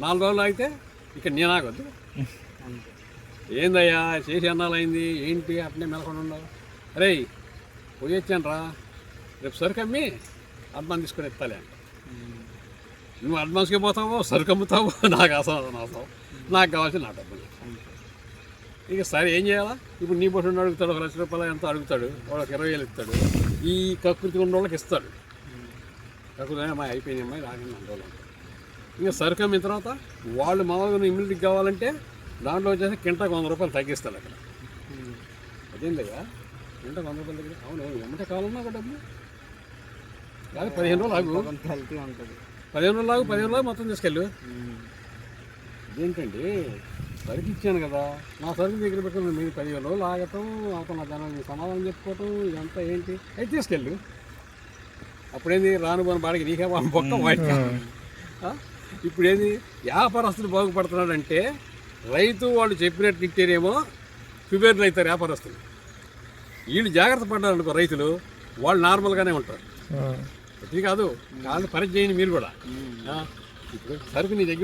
4 రోజులు ఆగితే ఇక్కడ నేను ఆగొద్దు. ఏందయ్యా చేసి అన్నాలైంది ఏంటి అట్నే మెలకొని ఉండవు. అరే పోయి వచ్చాను రా, రేపు సరుకు అమ్మి అడ్వాన్స్ తీసుకొని ఎత్తాలి అంట. నువ్వు అడ్వాన్స్కి పోతావో సరుకు అమ్ముతావో నాకు అవసరం, నాకు కావాల్సిన నా డబ్బులు. ఇక సరే ఏం చేయాలా? ఇప్పుడు నీ బొట్టు అడుగుతాడు, 1 లక్ష రూపాయలు ఎంత అడుగుతాడు, వాళ్ళకి 20,000 ఇస్తాడు. ఈ కకృతి ఉన్న వాళ్ళకి ఇస్తాడు. కకృతి అమ్మాయి అయిపోయినాయి అమ్మాయి రాకుండా రోజులు. ఇంకా సరుకు అమ్మిన తర్వాత వాళ్ళు మామూలుగా ఇమ్యూనిటీకి కావాలంటే దాంట్లో వచ్చేసి కింటకు 100 రూపాయలు తగ్గిస్తాడు అక్కడ. అదేందయ్యా కింటకు 100 రూపాయలు తగ్గి? అవును ఏమంటే కావాలన్నా ఒక డబ్బు కాదు. 15 రోజులు ఆగు, 15 రోజులు ఆగు, 15 రోజులు మొత్తం తీసుకెళ్ళు. ఇదేంటండి సరుకు ఇచ్చాను కదా, నా సరుకు దగ్గర పెట్టుకుని మీరు 15 రోజులు ఆగటం, అతను దానికి సమాధానం చెప్పుకోవటం, ఇదంతా ఏంటి? అయితే తీసుకెళ్ళు. అప్పుడేంది రాను పోని బాడికి నీకే బొక్క వాడి. ఇప్పుడేంది వ్యాపారస్తులు బాగుపడుతున్నాడంటే రైతు వాళ్ళు చెప్పినట్టు ఇట్టేనేమో ఫిబ్రవరిలో అవుతారు వ్యాపారస్తులు. వీళ్ళు జాగ్రత్త పడ్డారు అనుకో రైతులు, వాళ్ళు నార్మల్గానే ఉంటారు. ఇది కాదు, వాళ్ళు పని చేయండి మీరు కూడా. ఇప్పుడు సరుకు నీ దగ్గర